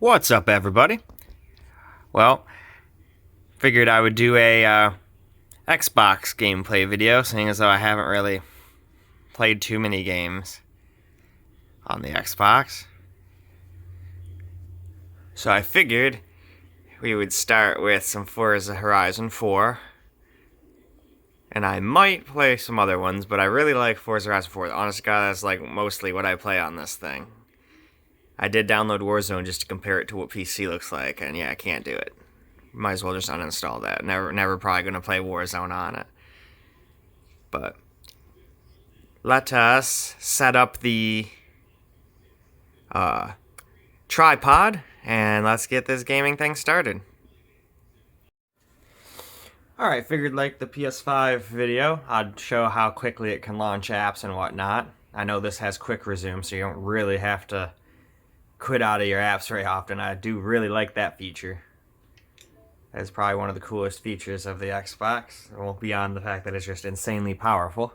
What's up, everybody? Well, figured I would do a Xbox gameplay video, seeing as though I haven't really played too many games on the Xbox. So I figured we would start with some Forza Horizon 4. And I might play some other ones, but I really like Forza Horizon 4. Honest to God, that's like mostly what I play on this thing. I did download Warzone just to compare it to what PC looks like, and yeah, I can't do it. Might as well just uninstall that. Never probably gonna play Warzone on it. But let us set up the tripod and let's get this gaming thing started. Alright, figured like the PS5 video, I'd show how quickly it can launch apps and whatnot. I know this has quick resume, so you don't really have to quit out of your apps very often. I do really like that feature. That's probably one of the coolest features of the Xbox, well, beyond the fact that it's just insanely powerful.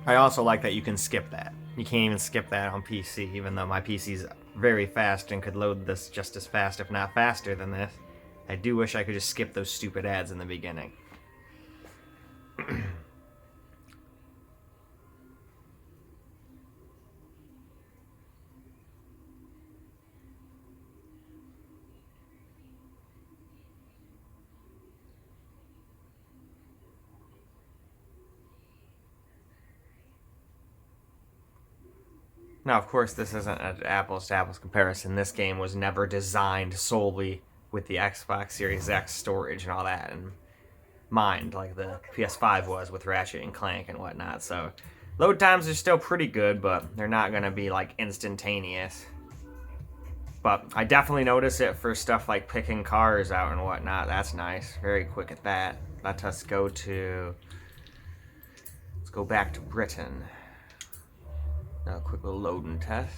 I also like that you can skip that. You can't even skip that on PC, even though my PC's very fast and could load this just as fast, if not faster than this. I do wish I could just skip those stupid ads in the beginning. Now, of course, this isn't an apples-to-apples comparison. This game was never designed solely with the Xbox Series X storage and all that in mind, like the PS5 was with Ratchet and Clank and whatnot. So, load times are still pretty good, but they're not going to be, like, instantaneous. But I definitely notice it for stuff like picking cars out and whatnot. That's nice. Very quick at that. Let us go to... Let's go back to Britain. Now a quick little loading test.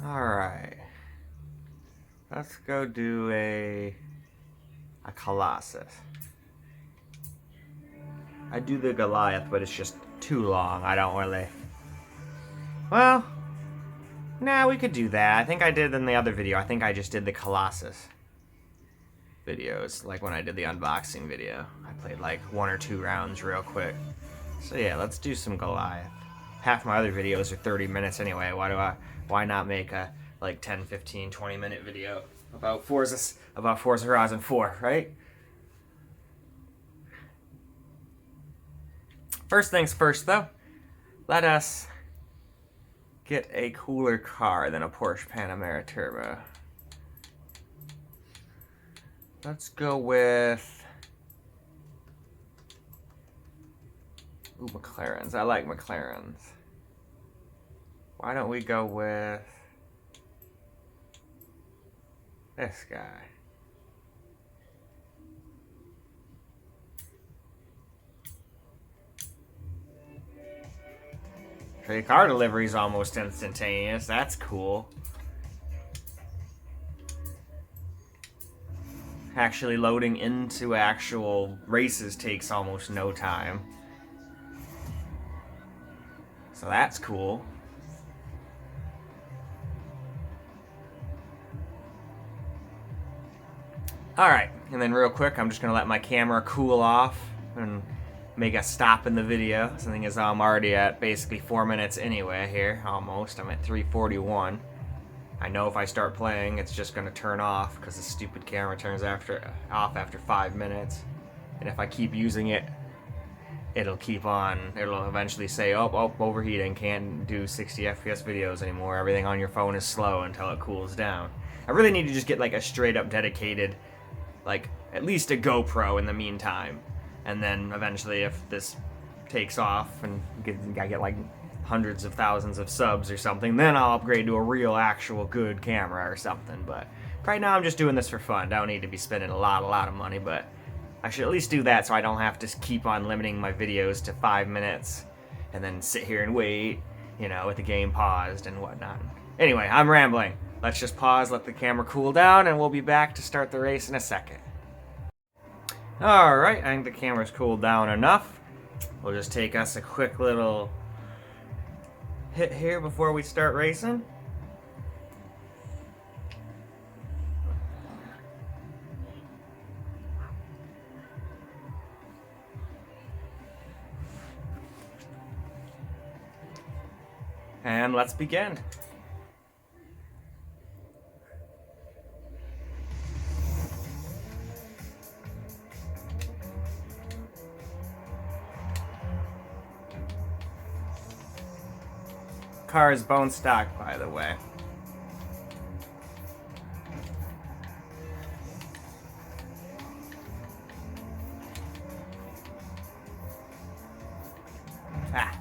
Alright. Let's go do a Colossus. I do the Goliath, but it's just too long. I don't really... Well, nah, we could do that. I think I did in the other video. I think I just did the Colossus videos, like when I did the unboxing video. I played like 1 or 2 rounds real quick. So yeah, let's do some Goliath. Half my other videos are 30 minutes anyway. Why not make a like 10, 15, 20 minute video about Forza Horizon 4, right? First things first, though, let us get a cooler car than a Porsche Panamera Turbo. Let's go with... Ooh, McLarens. I like McLarens. Why don't we go with this guy? The car delivery is almost instantaneous. That's cool. Actually loading into actual races takes almost no time. So that's cool. Alright, and then real quick, I'm just going to let my camera cool off and make a stop in the video. Something is I'm already at basically 4 minutes anyway here, almost. I'm at 3:41. I know if I start playing, it's just going to turn off because the stupid camera turns off after 5 minutes. And if I keep using it, it'll keep on. It'll eventually say, oh, overheating, can't do 60 FPS videos anymore. Everything on your phone is slow until it cools down. I really need to just get like a straight up dedicated, like at least a GoPro in the meantime. And then eventually if this takes off and I get like hundreds of thousands of subs or something, then I'll upgrade to a real, actual, good camera or something. But right now I'm just doing this for fun. I don't need to be spending a lot of money, but I should at least do that so I don't have to keep on limiting my videos to 5 minutes and then sit here and wait, you know, with the game paused and whatnot. Anyway, I'm rambling. Let's just pause, let the camera cool down, and we'll be back to start the race in a second. Alright, I think the camera's cooled down enough. We'll just take us a quick little hit here before we start racing. And let's begin. Car is bone stock, by the way. Ah.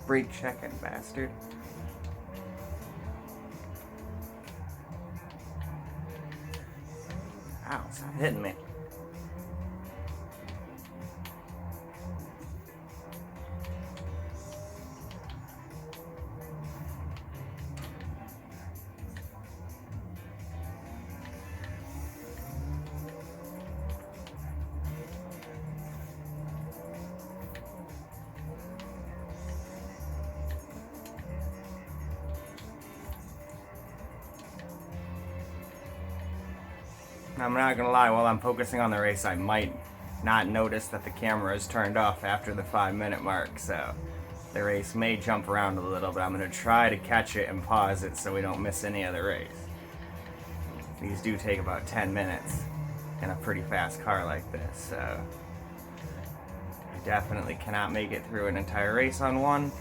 Brake checking, bastard. Ow, stop hitting me. I'm not gonna lie, while I'm focusing on the race, I might not notice that the camera is turned off after the 5-minute mark, so the race may jump around a little, but I'm gonna try to catch it and pause it so we don't miss any of the race. These do take about 10 minutes in a pretty fast car like this, so I definitely cannot make it through an entire race on one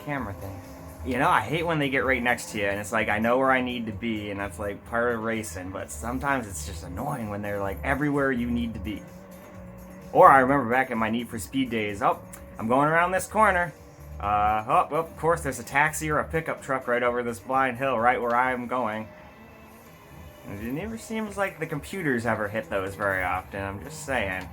camera thing. You know, I hate when they get right next to you, and it's like, I know where I need to be, and that's like part of racing, but sometimes it's just annoying when they're like everywhere you need to be. Or I remember back in my Need for Speed days, oh, I'm going around this corner. Of course there's a taxi or a pickup truck right over this blind hill right where I'm going. And it never seems like the computers ever hit those very often, I'm just saying.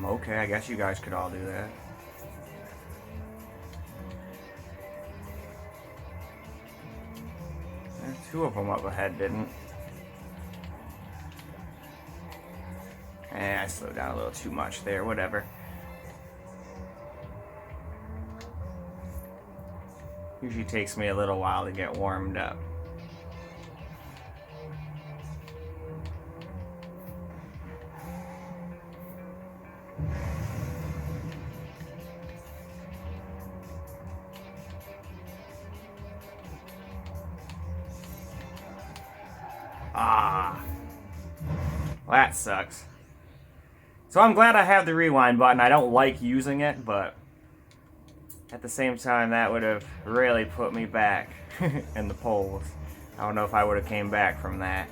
Okay, I guess you guys could all do that. Two of them up ahead didn't. I slowed down a little too much there, whatever. Usually takes me a little while to get warmed up. Ah, well, that sucks. So I'm glad I have the rewind button. I don't like using it, but at the same time, that would have really put me back in the polls. I don't know if I would have came back from that.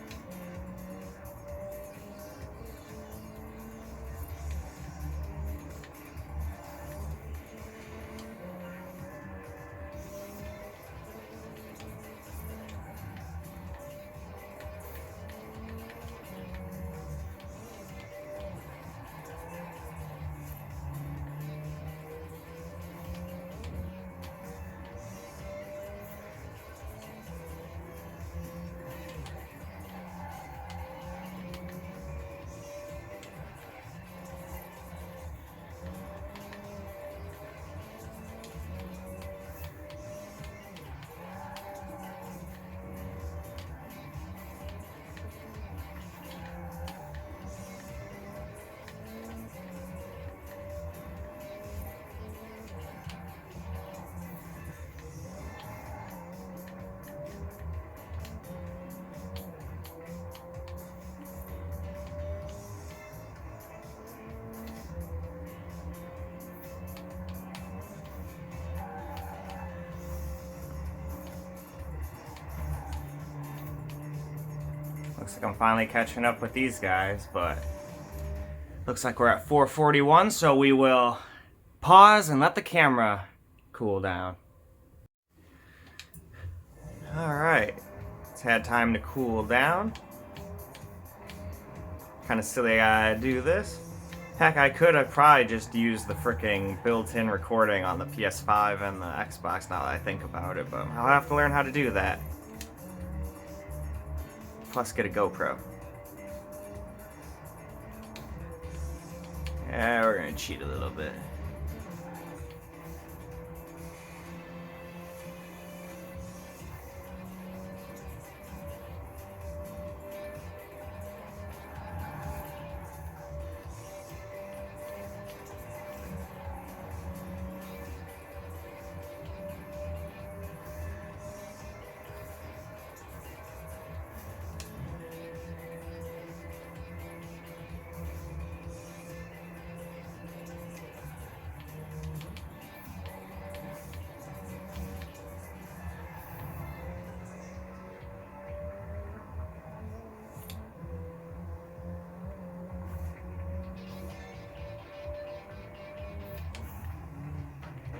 Looks like I'm finally catching up with these guys, but looks like we're at 441, so we will pause and let the camera cool down. Alright, it's had time to cool down. Kind of silly I gotta do this. Heck, I could have probably just used the fricking built-in recording on the PS5 and the Xbox now that I think about it, but I'll have to learn how to do that. Plus get a GoPro. Yeah, we're gonna cheat a little bit.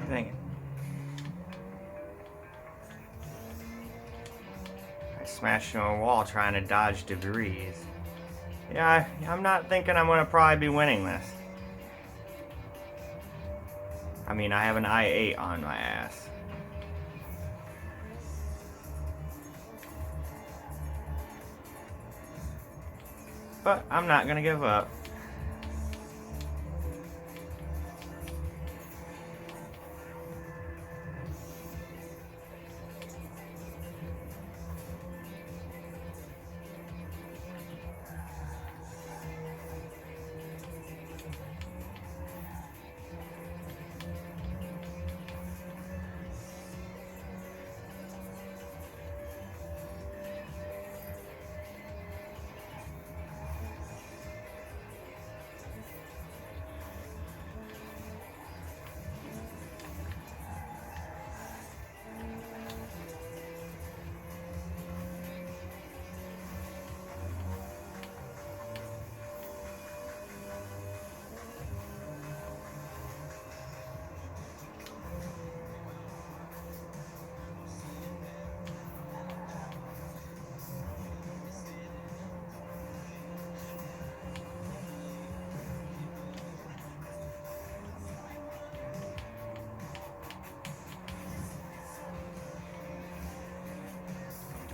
Dang it. I smashed into a wall trying to dodge debris. Yeah, I'm not thinking I'm gonna probably be winning this. I mean, I have an i8 on my ass. But I'm not gonna give up.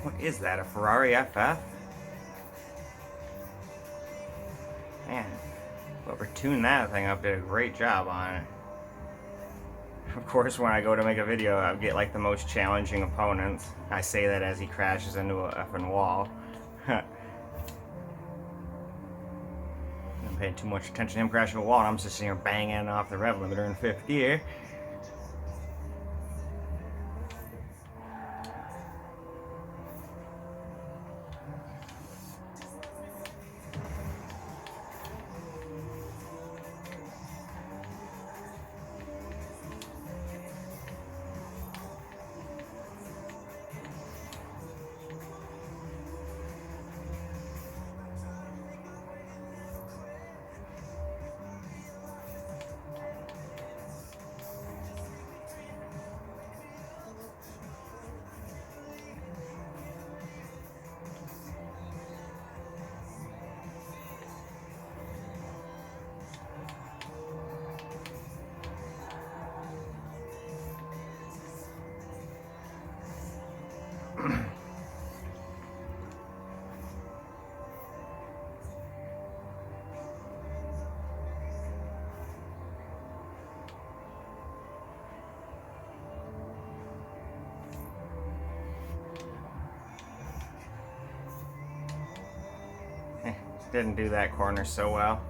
What is that, a Ferrari FF? Man, whoever tuned that thing up did a great job on it. Of course, when I go to make a video, I get like the most challenging opponents. I say that as he crashes into a effing wall. I'm paying too much attention to him crashing a wall, and I'm just sitting here banging off the rev limiter in 5th gear. Didn't do that corner so well.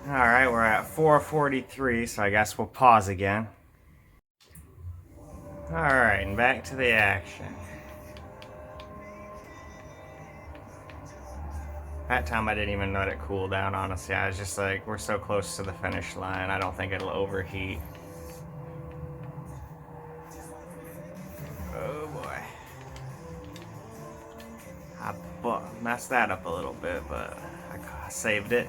Alright, we're at 443, so I guess we'll pause again. Alright, and back to the action. That time I didn't even let it cool down, honestly. I was just like, we're so close to the finish line, I don't think it'll overheat. Oh boy. I messed that up a little bit, but I saved it.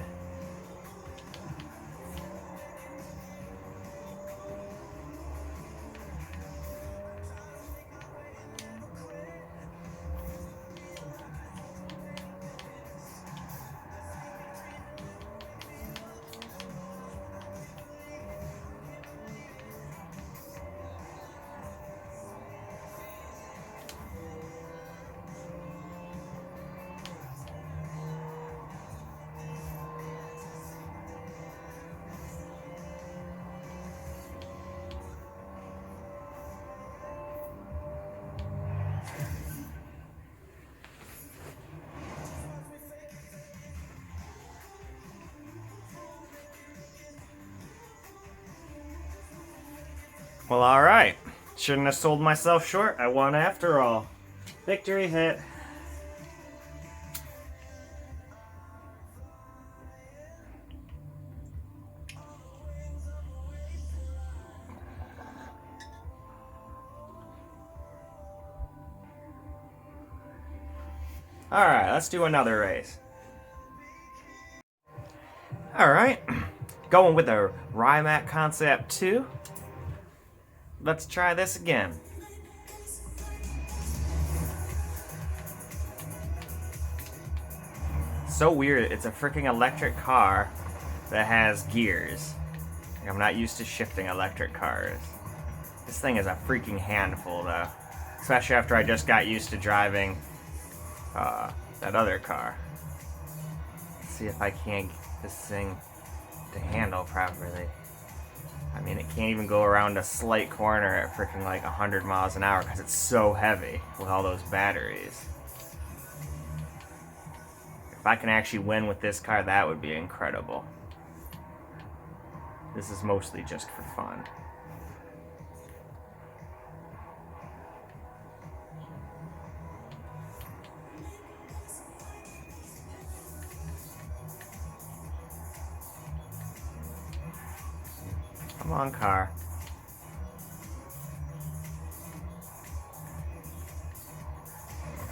Well, alright. Shouldn't have sold myself short. I won after all. Victory hit. Alright, let's do another race. Alright. Going with the Rymac Concept 2. Let's try this again. So weird, it's a freaking electric car that has gears. I'm not used to shifting electric cars. This thing is a freaking handful though. Especially after I just got used to driving that other car. Let's see if I can't get this thing to handle properly. I mean, it can't even go around a slight corner at freaking like 100 miles an hour because it's so heavy with all those batteries. If I can actually win with this car, that would be incredible. This is mostly just for fun. Come on, car.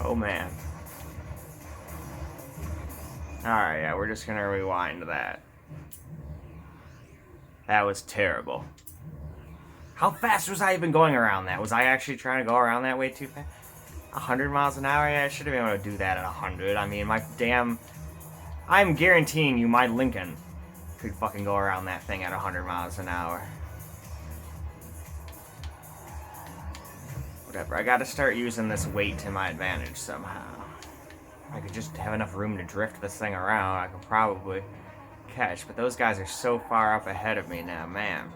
Oh, man. Alright, yeah, we're just gonna rewind that. That was terrible. How fast was I even going around that? Was I actually trying to go around that way too fast? 100 miles an hour? Yeah, I should have been able to do that at 100. I mean, my damn... I'm guaranteeing you my Lincoln could fucking go around that thing at 100 miles an hour. Whatever, I gotta start using this weight to my advantage somehow. If I could just have enough room to drift this thing around, I could probably catch. But those guys are so far up ahead of me now, man.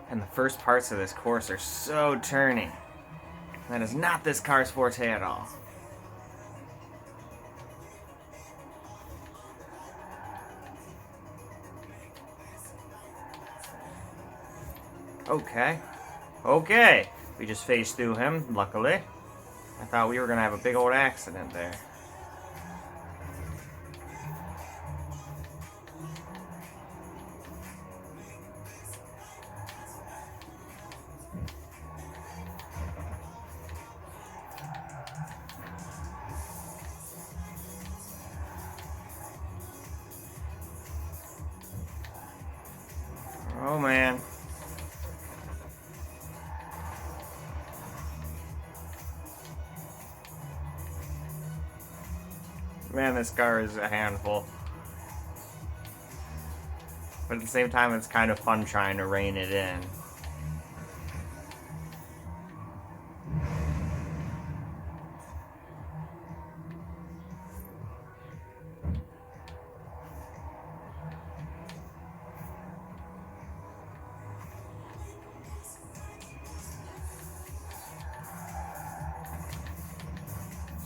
And the first parts of this course are so turny. That is not this car's forte at all. Okay. Okay. We just phased through him, luckily. I thought we were gonna have a big old accident there. Oh man. Man, this car is a handful. But at the same time, it's kind of fun trying to rein it in.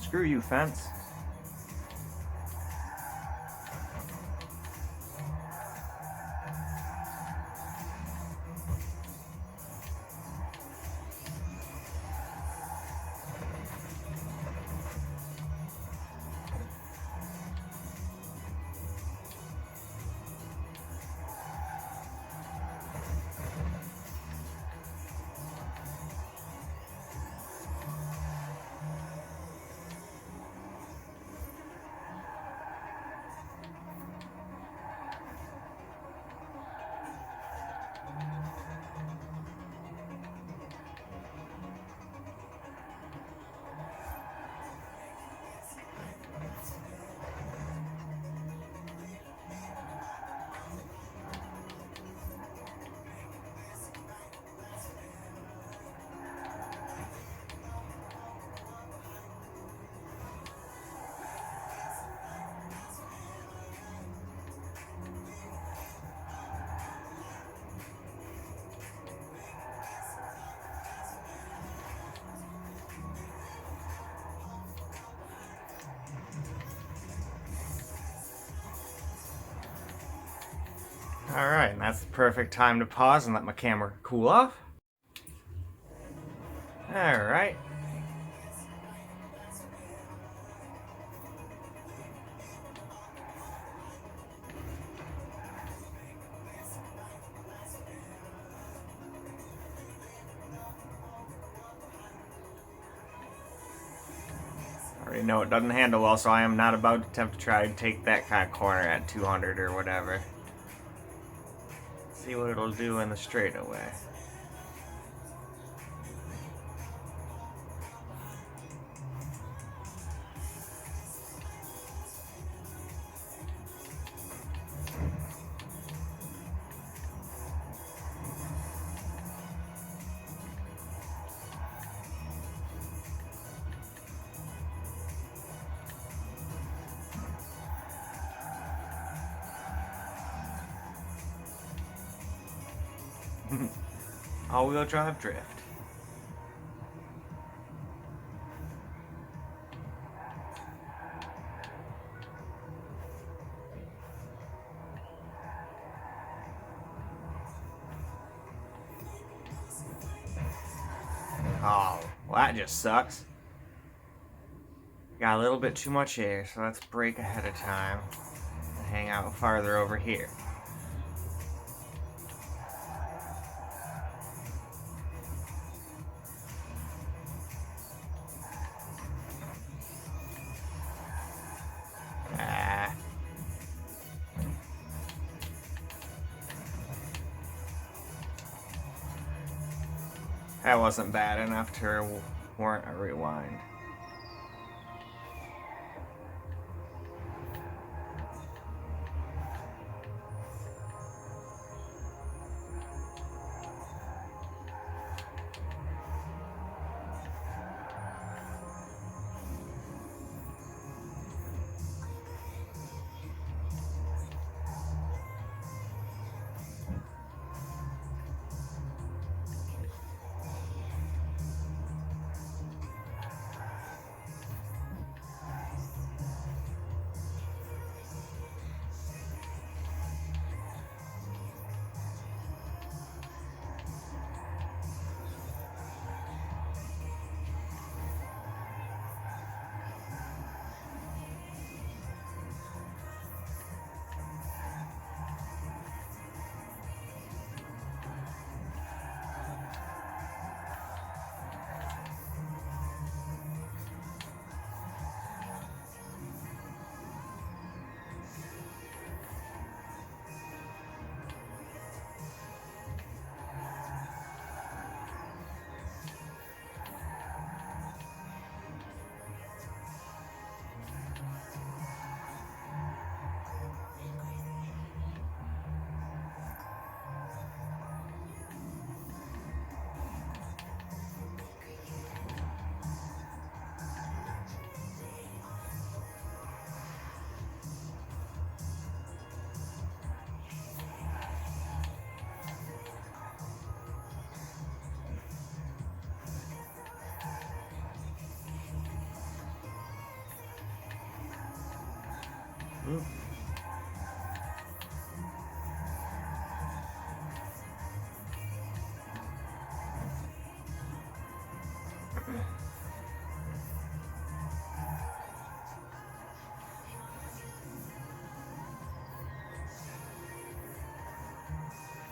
Screw you, fence. Alright, and that's the perfect time to pause and let my camera cool off. Alright. I already know it doesn't handle well, so I am not about to attempt to try to take that kind of corner at 200 or whatever. See what it'll do in the straightaway. All-wheel drive drift. Oh, well that just sucks. Got a little bit too much air, so let's brake ahead of time and hang out farther over here. That wasn't bad enough to warrant a rewind.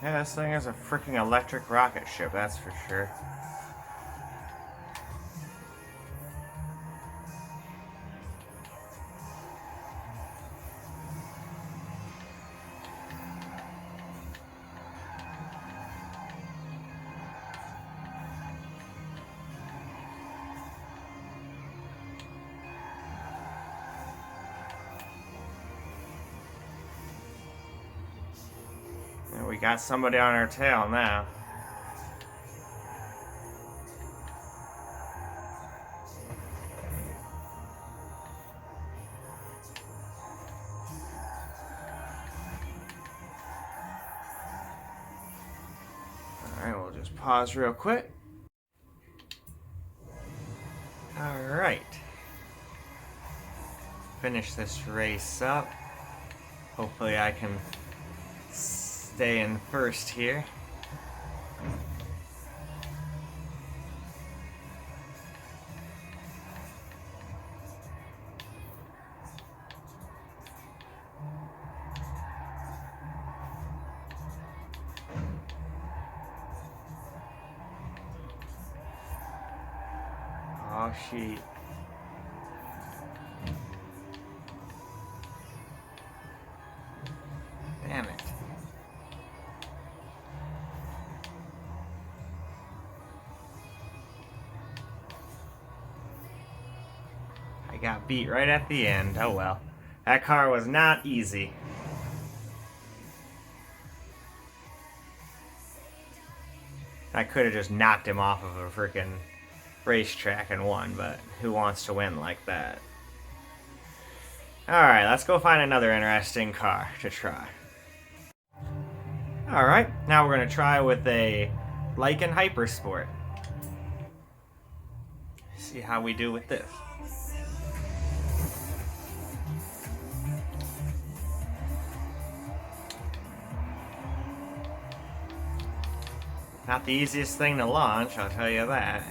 Yeah, this thing is a freaking electric rocket ship, that's for sure. And we got somebody on our tail now. Alright, we'll just pause real quick. Alright. Finish this race up. Hopefully I can stay in first here. Oh, shit. Damn it. I got beat right at the end. Oh well. That car was not easy. I could have just knocked him off of a freaking racetrack and won, but who wants to win like that? Alright, let's go find another interesting car to try. Alright, now we're going to try with a Lycan Hypersport. See how we do with this. Not the easiest thing to launch, I'll tell you that.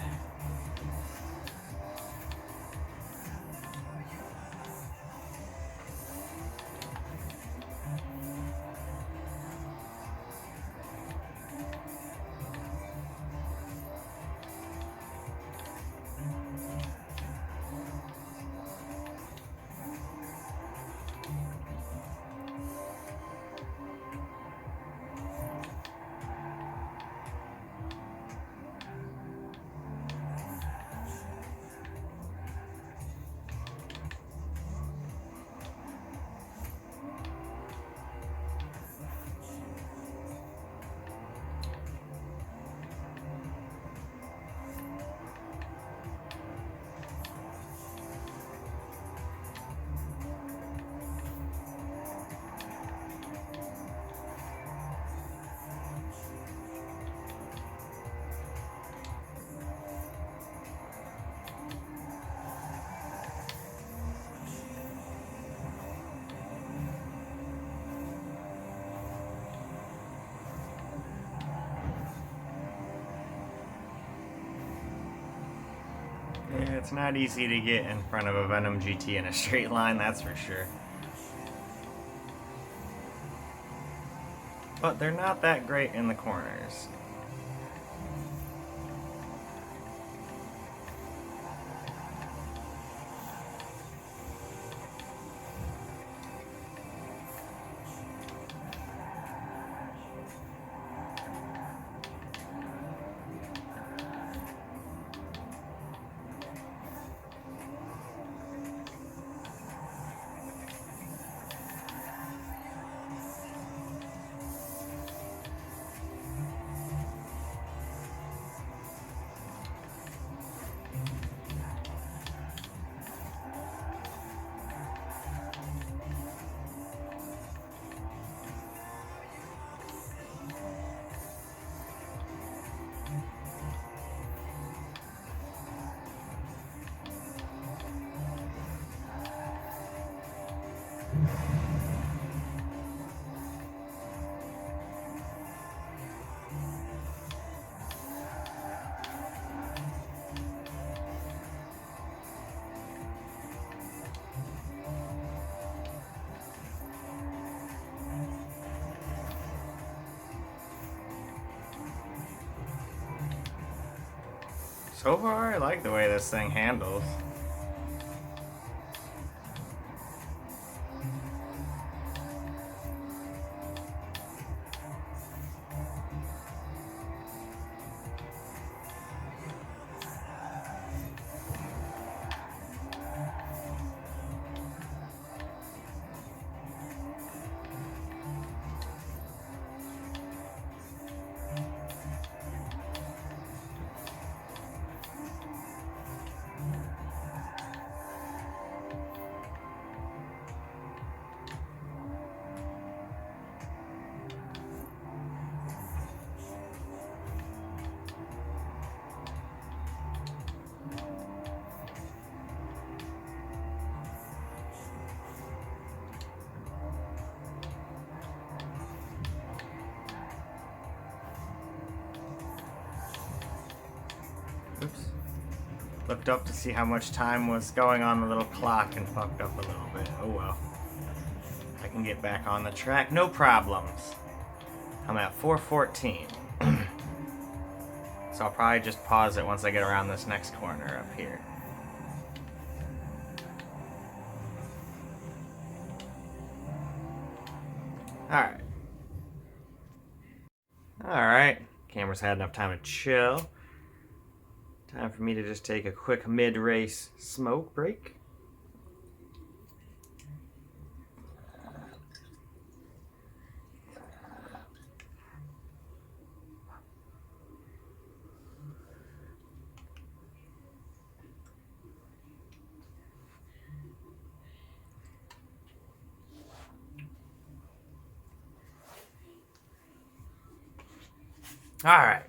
Yeah, it's not easy to get in front of a Venom GT in a straight line, that's for sure. But they're not that great in the corners. So far, I like the way this thing handles. Looked up to see how much time was going on the little clock and fucked up a little bit. Oh well. I can get back on the track, no problems. I'm at 4:14. So I'll probably just pause it once I get around this next corner up here. Alright. Alright. Camera's had enough time to chill. Time for me to just take a quick mid-race smoke break. Alright.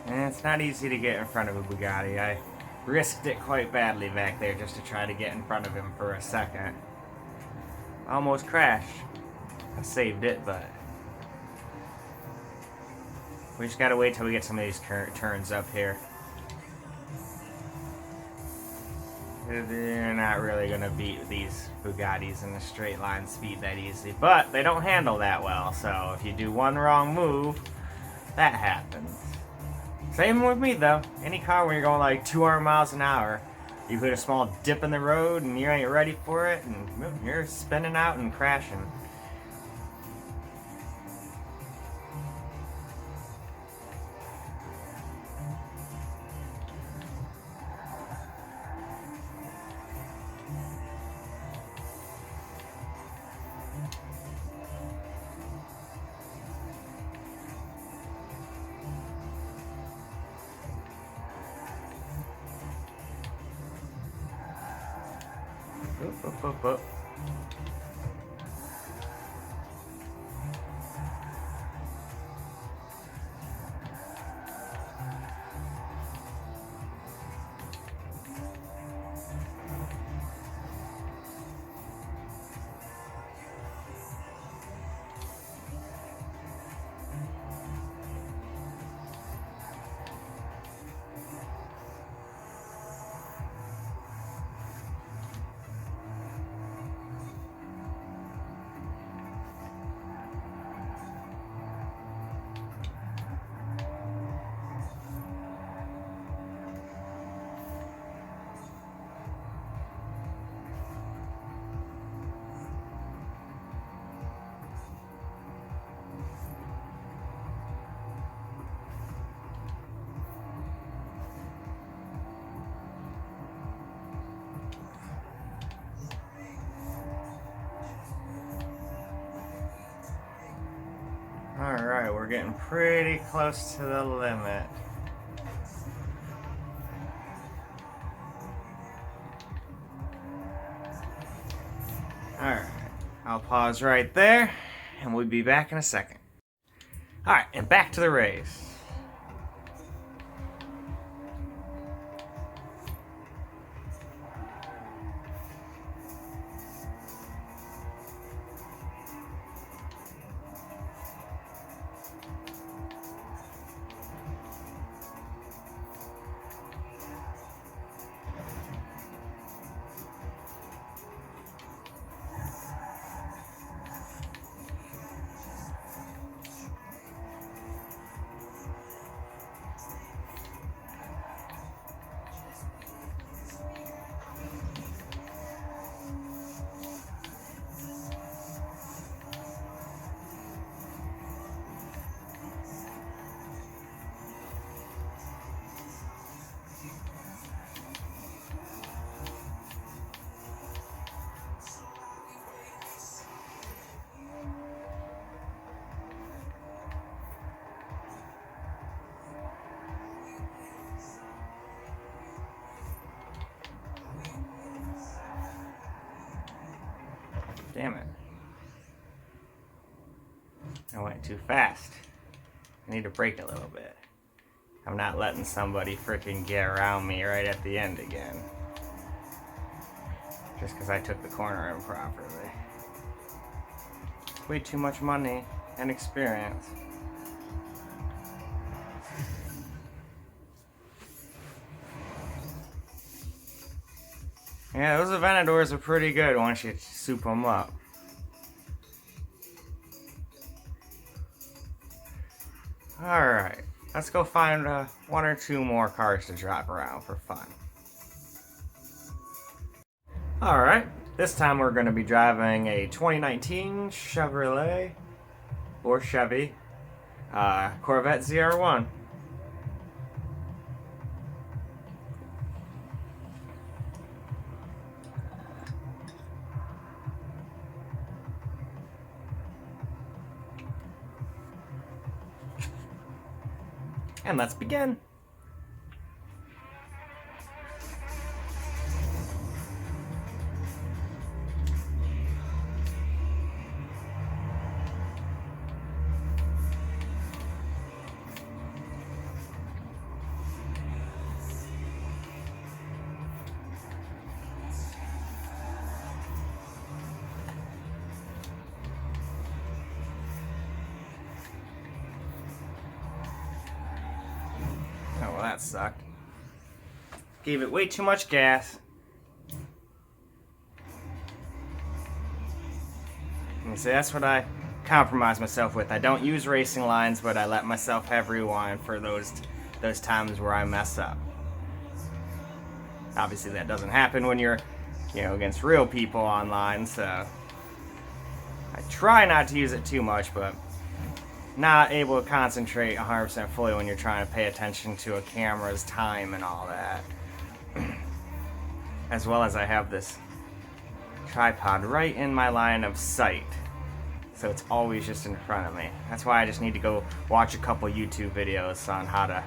And it's not easy to get in front of a Bugatti. I risked it quite badly back there just to try to get in front of him for a second. Almost crashed. I saved it, but we just gotta wait till we get some of these turns up here. They're not really gonna beat these Bugattis in the straight line speed that easy, but they don't handle that well, so if you do one wrong move, that happens. Same with me though. Any car when you're going like 200 miles an hour, you hit a small dip in the road and you ain't ready for it and you're spinning out and crashing. Up. Alright, we're getting pretty close to the limit. Alright, I'll pause right there, and we'll be back in a second. Alright, and back to the race. Damn it. I went too fast. I need to brake a little bit. I'm not letting somebody freaking get around me right at the end again. Just because I took the corner improperly. Way too much money and experience. Yeah, those Aventadors are pretty good once you soup them up. Alright, let's go find one or two more cars to drop around for fun. Alright, this time we're going to be driving a 2019 Chevrolet, or Chevy, Corvette ZR1. And let's begin. Oh, well, that sucked. Gave it way too much gas. And see, that's what I compromise myself with. I don't use racing lines, but I let myself have rewind for those times where I mess up. Obviously, that doesn't happen when you're, against real people online, so I try not to use it too much, but not able to concentrate 100% fully when you're trying to pay attention to a camera's time and all that. As well as I have this tripod right in my line of sight, so it's always just in front of me. That's why I just need to go watch a couple YouTube videos on how to,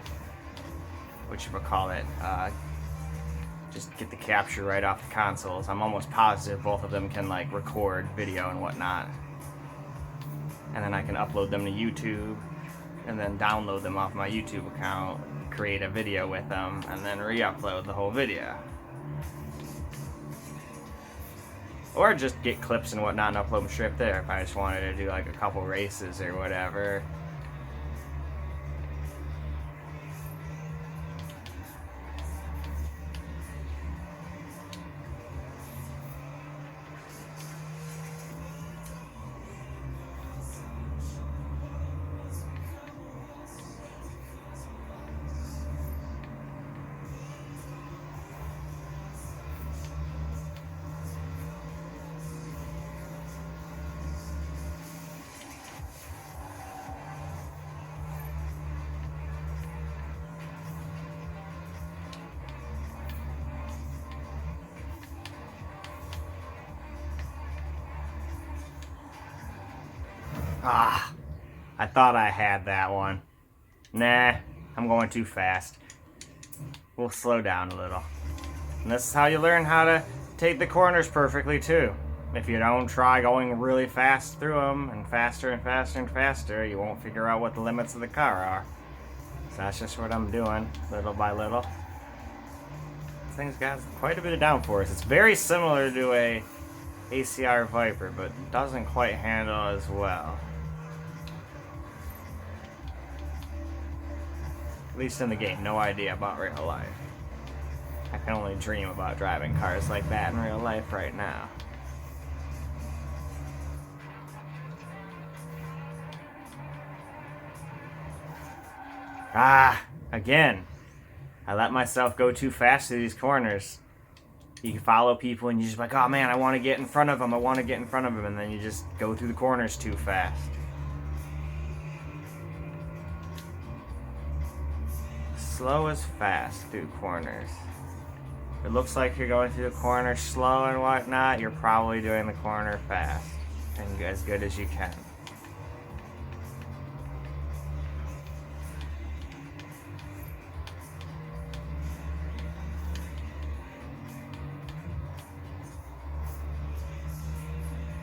just get the capture right off the consoles. I'm almost positive both of them can record video and whatnot. And then I can upload them to YouTube, and then download them off my YouTube account, create a video with them, and then re-upload the whole video. Or just get clips and whatnot and upload them straight there if I just wanted to do a couple races or whatever. Ah, I thought I had that one. Nah, I'm going too fast. We'll slow down a little. And this is how you learn how to take the corners perfectly too. If you don't try going really fast through them and faster and faster and faster, you won't figure out what the limits of the car are. So that's just what I'm doing, little by little. This thing's got quite a bit of downforce. It's very similar to a ACR Viper, but doesn't quite handle as well. At least in the game, no idea about real life. I can only dream about driving cars like that in real life right now. Ah, again. I let myself go too fast through these corners. You can follow people and you're just like, oh man, I want to get in front of them, I want to get in front of them, and then you just go through the corners too fast. Slow is fast through corners. It looks like you're going through the corner slow and whatnot, you're probably doing the corner fast and as good as you can.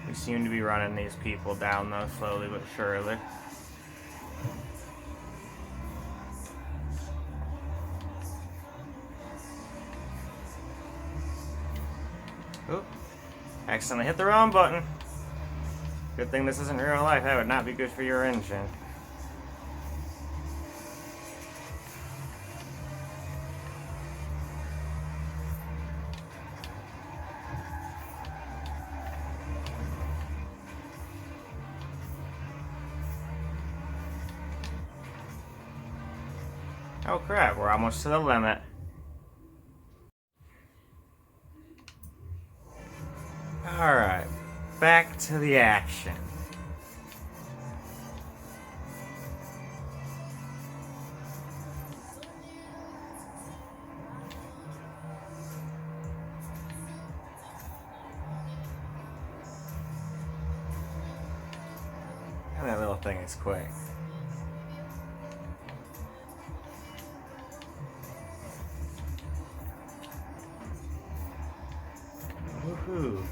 We seem to be running these people down though, slowly but surely. Oop. Accidentally hit the wrong button. Good thing this isn't real life. That would not be good for your engine. Oh crap, we're almost to the limit. Alright, back to the action. And that little thing is quick. Woohoo.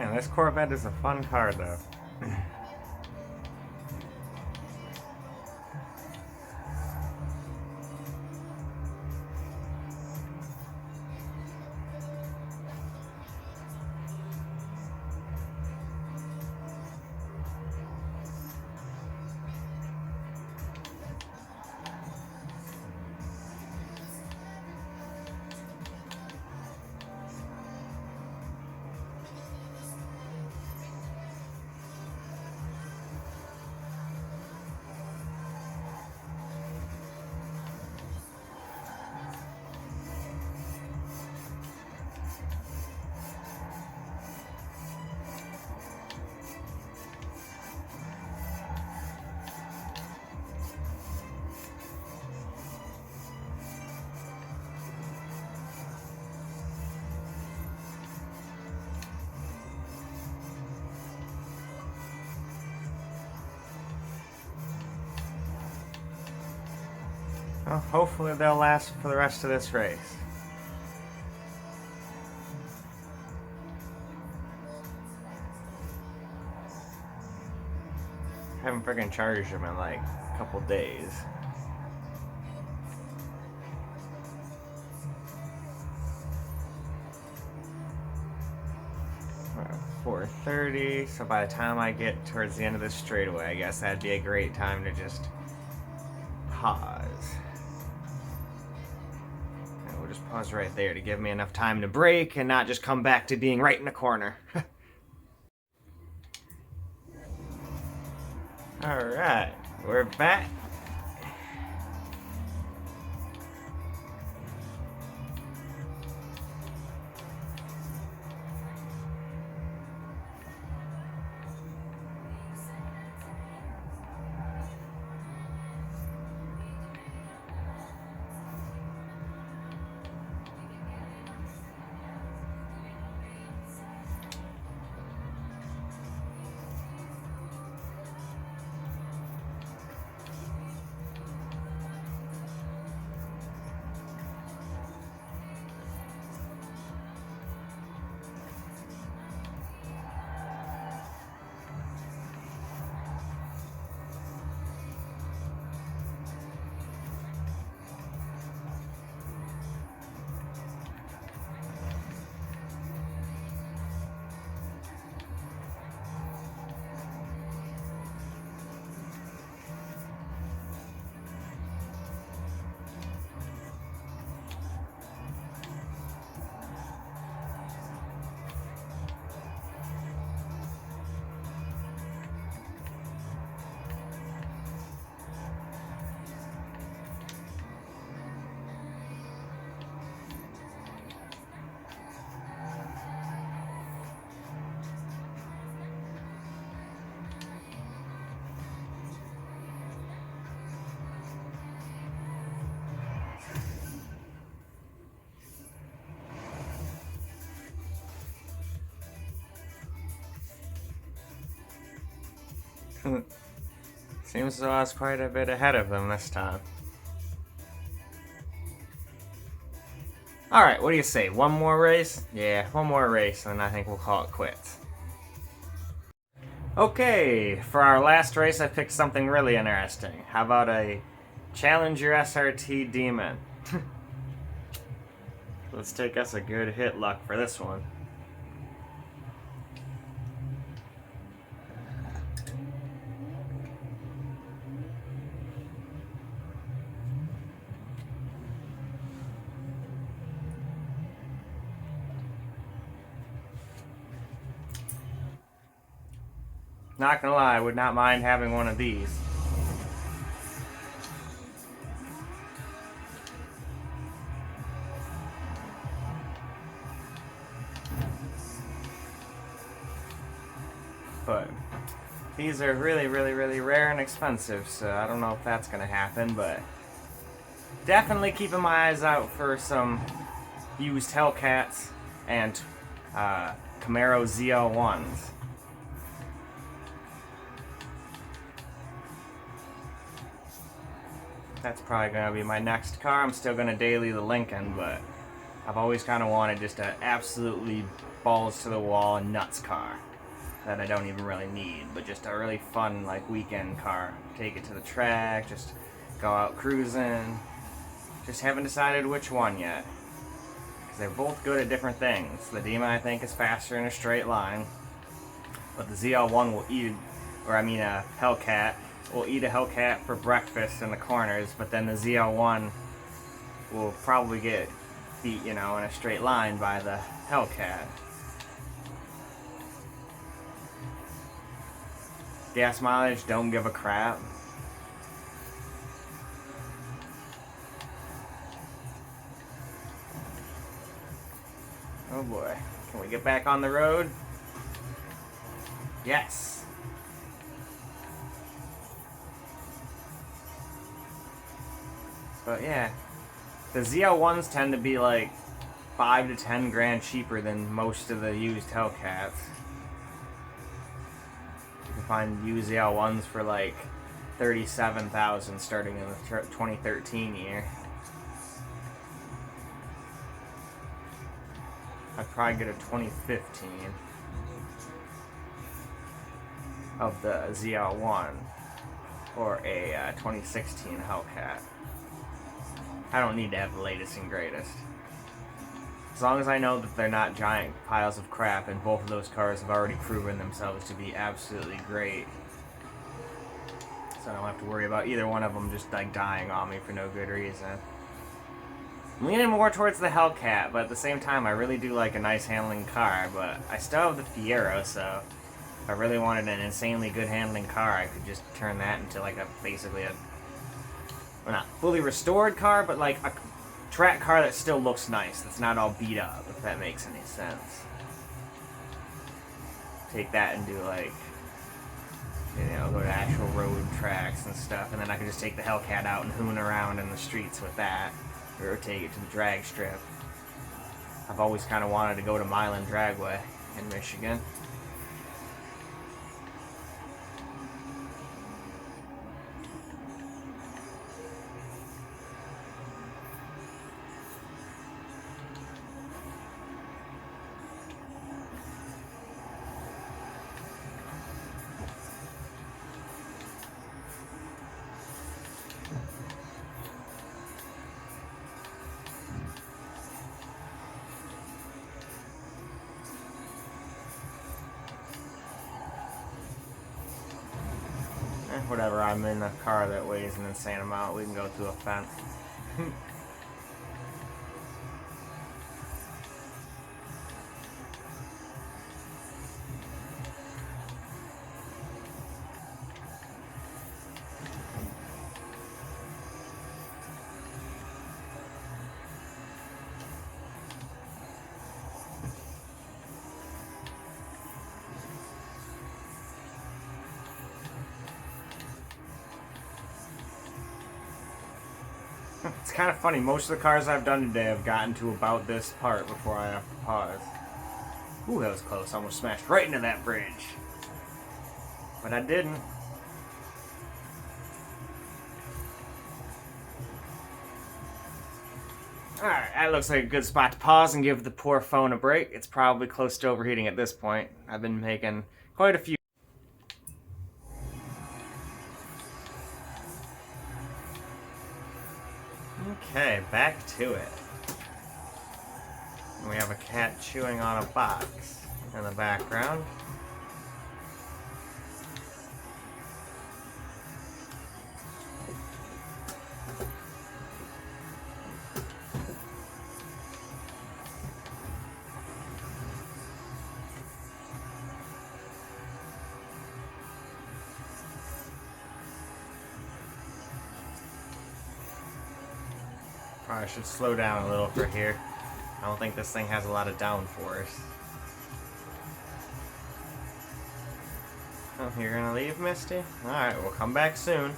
Man, this Corvette is a fun car, though. Well, hopefully they'll last for the rest of this race. I haven't freaking charged them in like a couple days. 4:30, so by the time I get towards the end of this straightaway, I guess that'd be a great time to just pause. And we'll just pause right there to give me enough time to brake and not just come back to being right in the corner. Alright, we're back. Seems as though I was quite a bit ahead of them this time. Alright, what do you say? One more race? Yeah, one more race, and I think we'll call it quits. Okay, for our last race, I picked something really interesting. How about a Challenger SRT Demon? Let's take us a good hit luck for this one. Not gonna lie, I would not mind having one of these. But these are really, really, really rare and expensive, so I don't know if that's gonna happen, but definitely keeping my eyes out for some used Hellcats and Camaro ZL1s. That's probably going to be my next car. I'm still going to daily the Lincoln, but I've always kind of wanted just an absolutely balls to the wall and nuts car that I don't even really need, but just a really fun like weekend car. Take it to the track, just go out cruising. Just haven't decided which one yet, because they're both good at different things. The Demon, I think, is faster in a straight line, but the ZL1 will eat, or I mean a Hellcat, will eat a Hellcat for breakfast in the corners, but then the ZL1 will probably get beat, you know, in a straight line by the Hellcat. Gas mileage, don't give a crap. Oh boy. Can we get back on the road? Yes. But yeah. The ZL1s tend to be like 5 to 10 grand cheaper than most of the used Hellcats. You can find used ZL1s for like $37,000 starting in the 2013 year. I'd probably get a 2015 of the ZL1 or a 2016 Hellcat. I don't need to have the latest and greatest. As long as I know that they're not giant piles of crap, and both of those cars have already proven themselves to be absolutely great. So I don't have to worry about either one of them just like dying on me for no good reason. I'm leaning more towards the Hellcat, but at the same time I really do like a nice handling car, but I still have the Fiero, so if I really wanted an insanely good handling car, I could just turn that into like basically a, well, not fully restored car, but like a track car that still looks nice, that's not all beat up, if that makes any sense. Take that and do like, you know, go to actual road tracks and stuff, and then I can just take the Hellcat out and hoon around in the streets with that, or take it to the drag strip. I've always kind of wanted to go to Milan Dragway in Michigan. Whatever, I'm in a car that weighs an insane amount, we can go through a fence. It's kind of funny, most of the cars I've done today have gotten to about this part before I have to pause. Ooh, that was close. I almost smashed right into that bridge. But I didn't. Alright, that looks like a good spot to pause and give the poor phone a break. It's probably close to overheating at this point. I've been making quite a few. Okay, back to it. We have a cat chewing on a box in the background. Probably should slow down a little for here. I don't think this thing has a lot of downforce. Oh, you're gonna leave, Misty? Alright, we'll come back soon.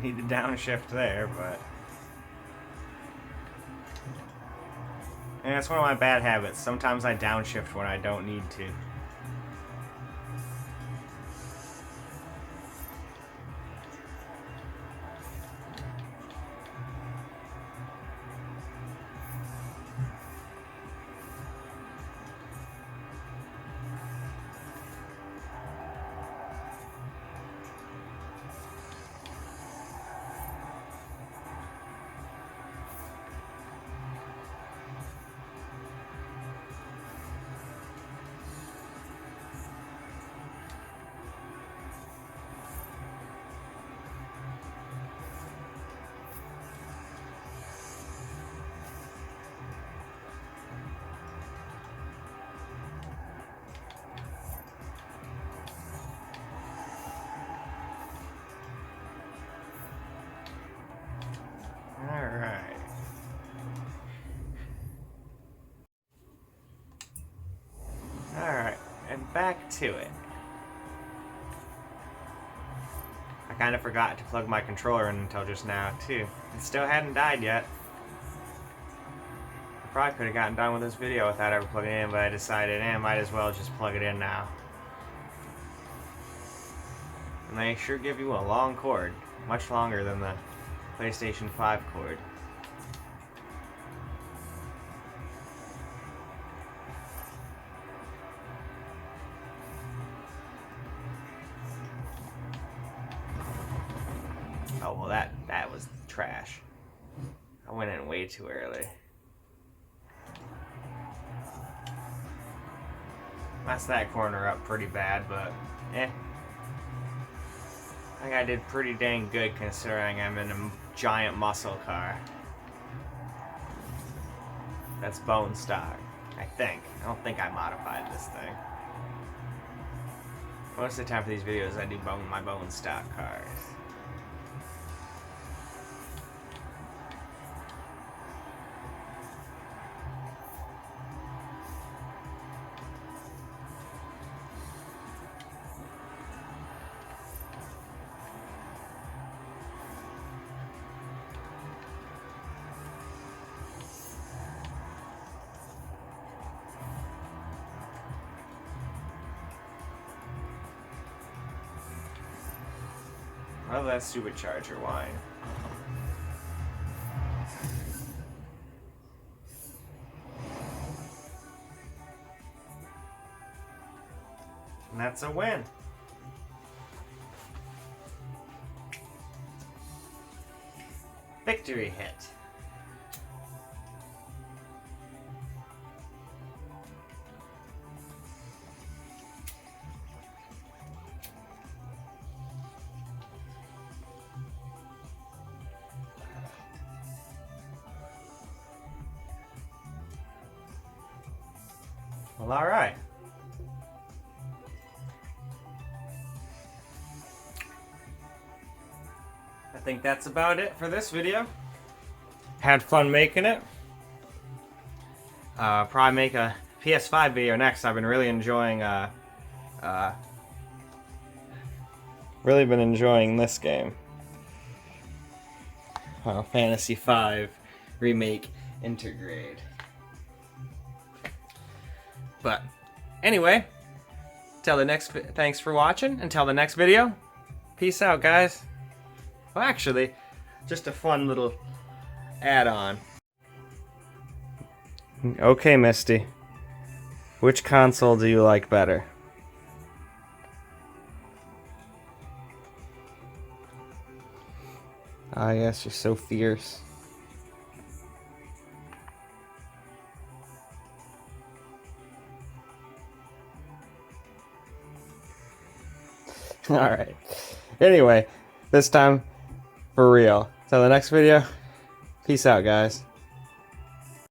need to downshift there, but... And that's one of my bad habits. Sometimes I downshift when I don't need to. Alright. Alright, and back to it. I kind of forgot to plug my controller in until just now, too. It still hadn't died yet. I probably could have gotten done with this video without ever plugging it in, but I decided, might as well just plug it in now. And they sure give you a long cord. Much longer than the PlayStation 5 cord. Oh, well that was trash. I went in way too early. Messed that corner up pretty bad, but I think I did pretty dang good considering I'm in a giant muscle car. That's bone stock, I think. I don't think I modified this thing. Most of the time for these videos I do my bone stock cars. I love that supercharger whine. And that's a win. Victory hit. Well, alright. I think that's about it for this video. Had fun making it. Probably make a PS5 video next. I've been really enjoying really been enjoying this game. Final Fantasy V Remake Intergrade. But anyway, thanks for watching. Until the next video, peace out, guys. Well, actually, just a fun little add-on. Okay, Misty. Which console do you like better? Ah, yes, you're so fierce. Alright. Anyway, this time, for real. Till the next video, peace out, guys.